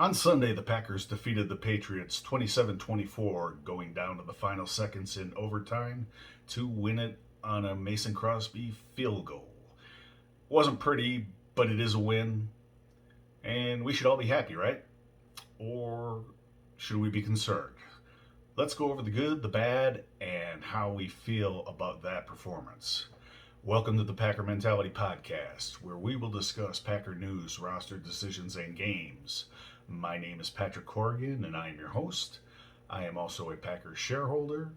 On Sunday, the Packers defeated the Patriots 27-24, going down to the final seconds in overtime to win it on a Mason Crosby field goal. Wasn't pretty, but it is a win, and we should all be happy, right? Or should we be concerned? Let's go over the good, the bad, and how we feel about that performance. Welcome to the Packer Mentality Podcast, where we will discuss Packer news, roster decisions, and games. My name is Patrick Corrigan, and I am your host. I am also a Packer shareholder.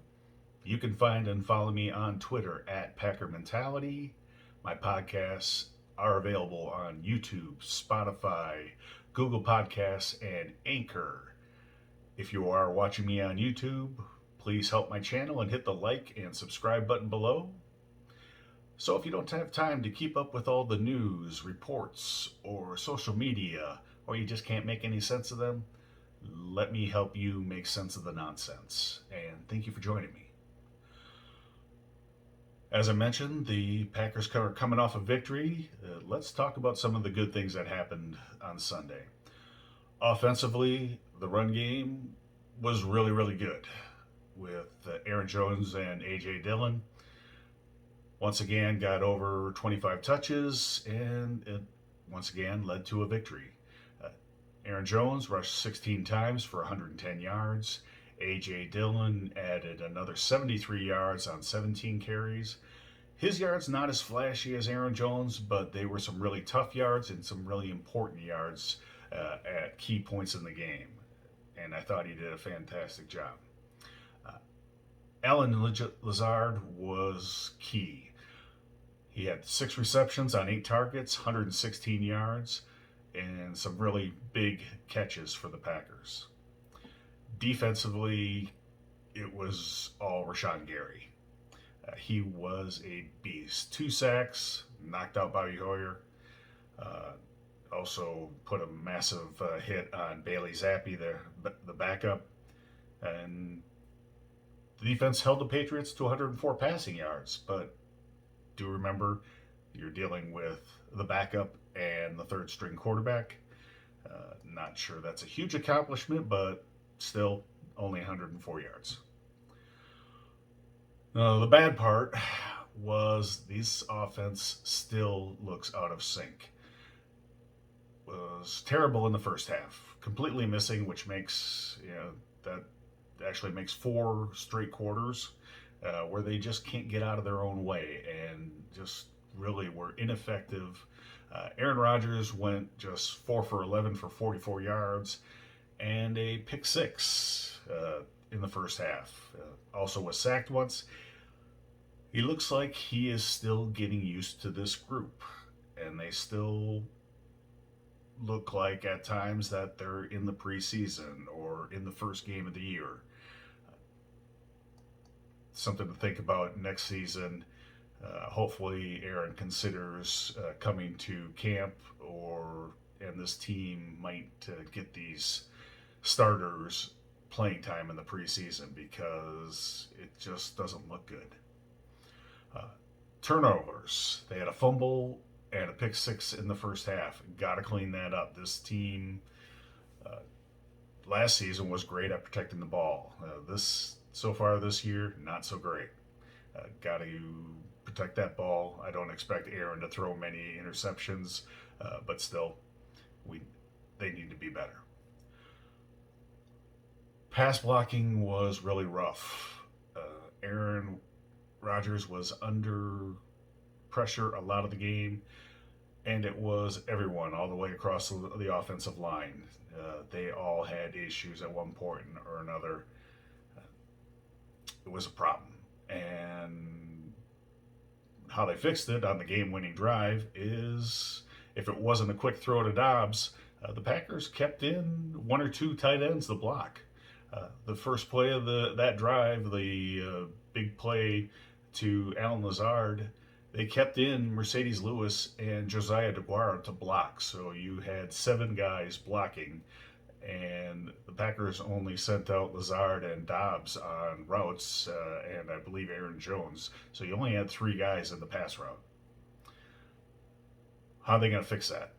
You can find and follow me on Twitter at Packer Mentality. My podcasts are available on YouTube, Spotify, Google Podcasts, and Anchor. If you are watching me on YouTube, please help my channel and hit the like and subscribe button below. So if you don't have time to keep up with all the news, reports, or social media, or you just can't make any sense of them, let me help you make sense of the nonsense. And thank you for joining me. As I mentioned, the Packers are coming off a victory. Let's talk about some of the good things that happened on Sunday. Offensively, the run game was really good with Aaron Jones and A.J. Dillon. Once again, got over 25 touches, and it once again led to a victory. Aaron Jones rushed 16 times for 110 yards. A.J. Dillon added another 73 yards on 17 carries. His yards not as flashy as Aaron Jones, but they were some really tough yards and some really important yards at key points in the game. And I thought he did a fantastic job. Allen Lazard was key. He had 6 receptions on 8 targets, 116 yards, and some really big catches for the Packers. Defensively, it was all Rashawn Gary. He was a beast. 2 sacks, knocked out Bobby Hoyer. Also put a massive hit on Bailey Zappi, the backup. And the defense held the Patriots to 104 passing yards, but do remember you're dealing with the backup and the third string quarterback. Not sure that's a huge accomplishment, but still only 104 yards. The bad part was this offense still looks out of sync. Was terrible in the first half, completely missing, which makes that actually makes 4 straight quarters where they just can't get out of their own way and just really were ineffective. Aaron Rodgers went just 4 for 11 for 44 yards and a pick 6 in the first half. Also was sacked once. He looks like he is still getting used to this group, and they still look like at times that they're in the preseason or in the first game of the year. Something to think about next season. Hopefully Aaron considers coming to camp, and this team might get these starters playing time in the preseason, because it just doesn't look good. Turnovers. They had a fumble and a pick 6 in the first half. Got to clean that up. This team last season was great at protecting the ball. So far this year, not so great. Got to protect that ball. I don't expect Aaron to throw many interceptions, but still, they need to be better. Pass blocking was really rough. Aaron Rodgers was under pressure a lot of the game, and it was everyone all the way across the offensive line. They all had issues at one point or another. It was a problem, and how they fixed it on the game-winning drive is, if it wasn't a quick throw to Dobbs, the Packers kept in 1 or 2 tight ends to block. The first play of that drive, the big play to Allen Lazard, they kept in Mercedes Lewis and Josiah DeGuara to block. So you had 7 guys blocking, and the Packers only sent out Lazard and Dobbs on routes, and I believe Aaron Jones. So you only had 3 guys in the pass route. How are they going to fix that?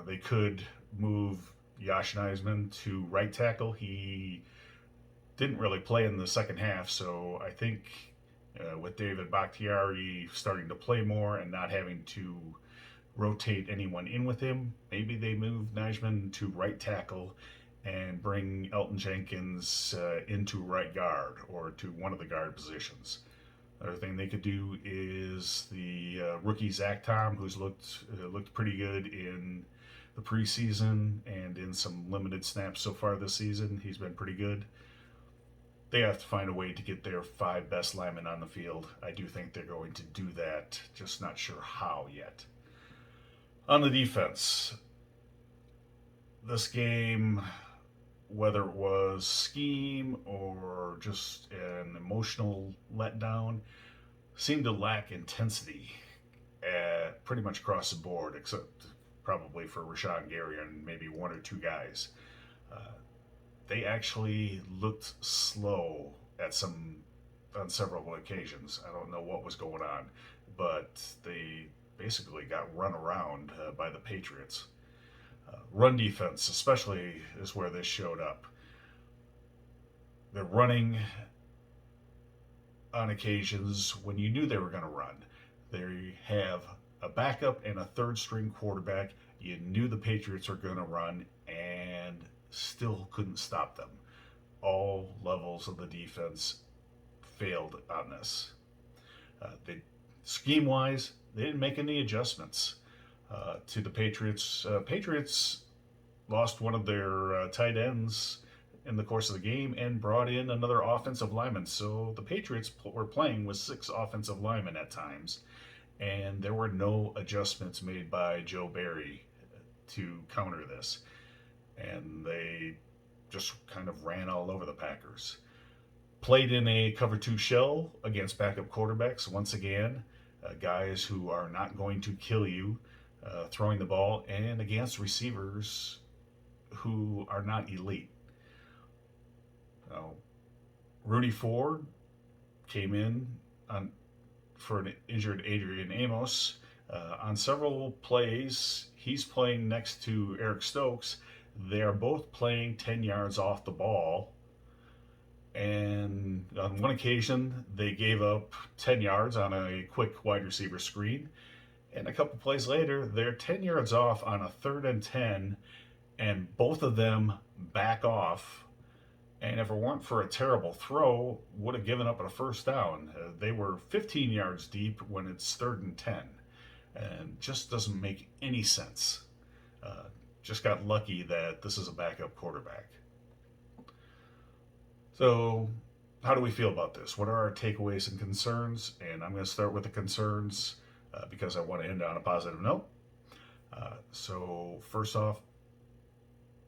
They could move Josh Neisman to right tackle. He didn't really play in the second half, so I think with David Bakhtiari starting to play more and not having to rotate anyone in with him, maybe they move Neisman to right tackle and bring Elton Jenkins into right guard or to one of the guard positions. Another thing they could do is the rookie Zach Tom, who's looked pretty good in the preseason and in some limited snaps so far this season. He's been pretty good. They have to find a way to get their 5 best linemen on the field. I do think they're going to do that, just not sure how yet. On the defense, this game, whether it was scheme or just an emotional letdown, seemed to lack intensity pretty much across the board, except probably for Rashawn Gary and maybe one or two guys. Uh, they actually looked slow on several occasions. I don't know what was going on, but they basically got run around by the Patriots. Run defense, especially, is where this showed up. They're running on occasions when you knew they were going to run. They have a backup and a third string quarterback. You knew the Patriots were going to run and still couldn't stop them. All levels of the defense failed on this. Scheme wise, they didn't make any adjustments to the Patriots. Patriots lost one of their tight ends in the course of the game and brought in another offensive lineman. So the Patriots were playing with 6 offensive linemen at times, and there were no adjustments made by Joe Barry to counter this. And they just kind of ran all over the Packers. Played in a cover 2 shell against backup quarterbacks once again, guys who are not going to kill you throwing the ball, and against receivers who are not elite. Rudy Ford came in for an injured Adrian Amos. On several plays, he's playing next to Eric Stokes. They are both playing 10 yards off the ball. And on one occasion, they gave up 10 yards on a quick wide receiver screen. And a couple plays later, they're 10 yards off on a 3rd and 10, and both of them back off. And if it weren't for a terrible throw, would have given up a first down. They were 15 yards deep when it's 3rd and 10. And just doesn't make any sense. Just got lucky that this is a backup quarterback. So, how do we feel about this? What are our takeaways and concerns? And I'm going to start with the concerns because I want to end on a positive note. So, first off,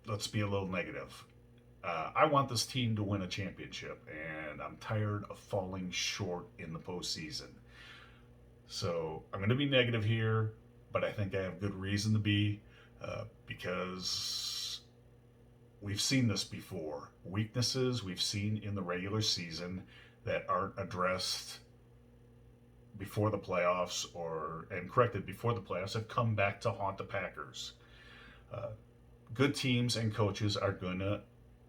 let's be a little negative. I want this team to win a championship, and I'm tired of falling short in the postseason. So, I'm going to be negative here, but I think I have good reason to be because we've seen this before. Weaknesses we've seen in the regular season that aren't addressed before the playoffs and corrected before the playoffs have come back to haunt the Packers. Good teams and coaches are going to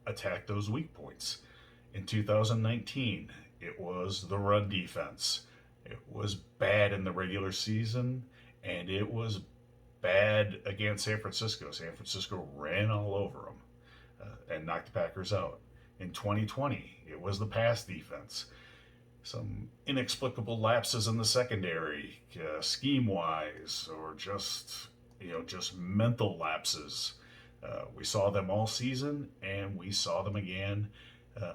attack those weak points. In 2019, it was the run defense. It was bad in the regular season, and it was bad against San Francisco. San Francisco ran all over them and knocked the Packers out. In 2020, it was the pass defense. Some inexplicable lapses in the secondary, scheme-wise, or just mental lapses. We saw them all season, and we saw them again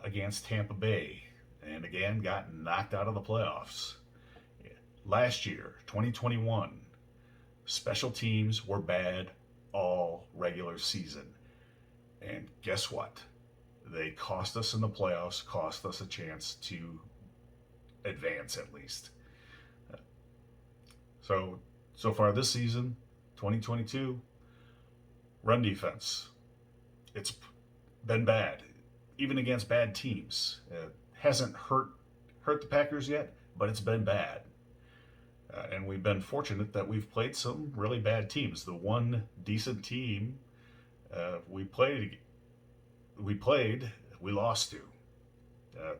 against Tampa Bay, and again got knocked out of the playoffs. Last year, 2021, special teams were bad all regular season. And guess what? They cost us in the playoffs, cost us a chance to advance at least. So far this season, 2022, run defense. It's been bad, even against bad teams. It hasn't hurt the Packers yet, but it's been bad. And we've been fortunate that we've played some really bad teams. The one decent team We played. We played. We lost to. Uh,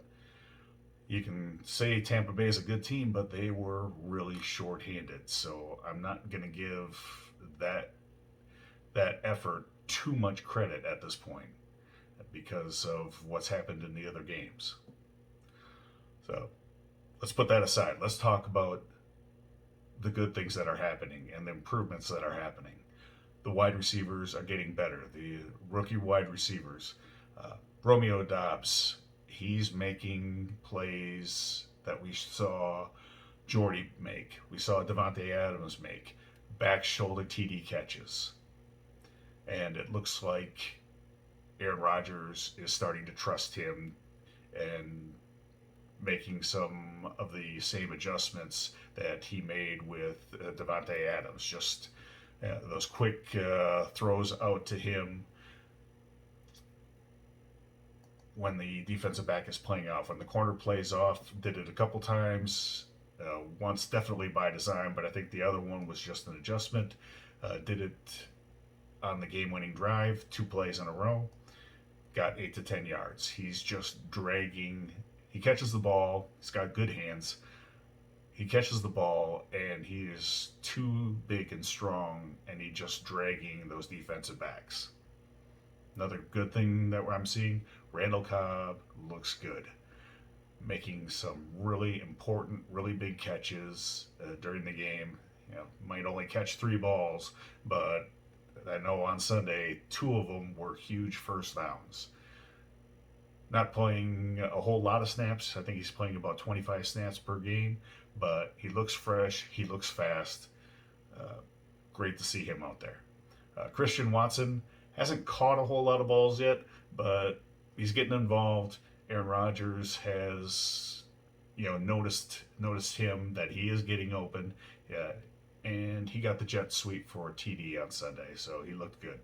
you can say Tampa Bay is a good team, but they were really shorthanded. So I'm not going to give that that effort too much credit at this point because of what's happened in the other games. So let's put that aside. Let's talk about the good things that are happening and the improvements that are happening. The wide receivers are getting better. The rookie wide receivers, Romeo Dobbs, he's making plays that we saw Jordy make. We saw Devontae Adams make back shoulder TD catches. And it looks like Aaron Rodgers is starting to trust him and making some of the same adjustments that he made with Devontae Adams. Just those quick throws out to him when the defensive back is playing off. When the corner plays off, did it a couple times. Once definitely by design, but I think the other one was just an adjustment. Did it on the game-winning drive, 2 plays in a row. Got 8 to 10 yards. He's just dragging. He catches the ball. He's got good hands. He catches the ball, and he is too big and strong, and he's just dragging those defensive backs. Another good thing that I'm seeing, Randall Cobb looks good, making some really important, really big catches during the game. You know, might only catch 3 balls, but I know on Sunday, 2 of them were huge first downs. Not playing a whole lot of snaps. I think he's playing about 25 snaps per game, but he looks fresh. He looks fast. Great to see him out there. Christian Watson hasn't caught a whole lot of balls yet, but he's getting involved. Aaron Rodgers has, noticed him that he is getting open. Yeah, and he got the jet sweep for TD on Sunday, so he looked good.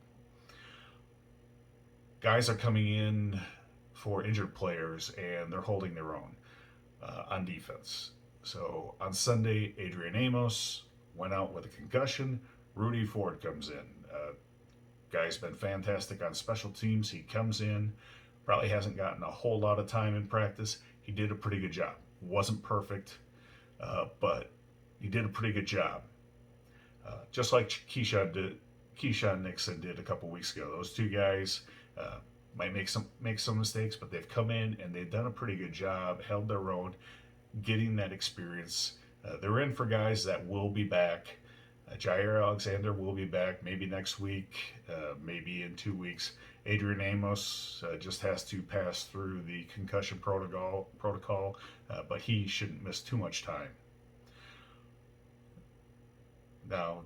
Guys are coming in for injured players, and they're holding their own on defense. So on Sunday, Adrian Amos went out with a concussion. Rudy Ford comes in. Guy's been fantastic on special teams. He comes in, probably hasn't gotten a whole lot of time in practice. He did a pretty good job. Wasn't perfect, but he did a pretty good job. Just like Keyshawn Nixon did a couple weeks ago. Those 2 guys might make some mistakes, but they've come in and they've done a pretty good job, held their own, getting that experience. They're in for guys that will be back. Jair Alexander will be back maybe next week, maybe in 2 weeks. Adrian Amos just has to pass through the concussion protocol, but he shouldn't miss too much time. Now,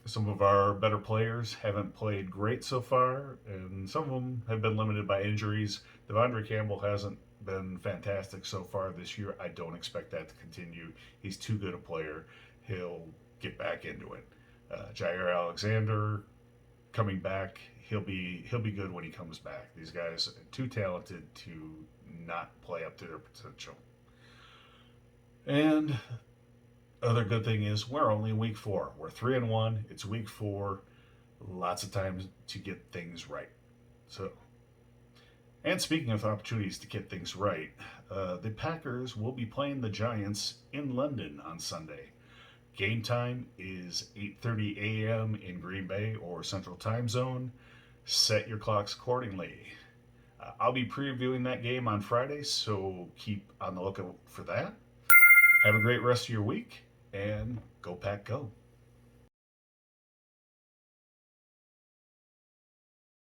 some of our better players haven't played great so far, and some of them have been limited by injuries. Devondre Campbell hasn't been fantastic so far this year. I don't expect that to continue. He's too good a player. He'll get back into it. Jair Alexander coming back, he'll be good when he comes back. These guys are too talented to not play up to their potential. And other good thing is we're only in week 4. We're 3-1. It's week 4. Lots of time to get things right. So, and speaking of opportunities to get things right, the Packers will be playing the Giants in London on Sunday. Game time is 8:30 a.m. in Green Bay or Central Time Zone. Set your clocks accordingly. I'll be previewing that game on Friday, so keep on the lookout for that. Have a great rest of your week, and go Pack Go.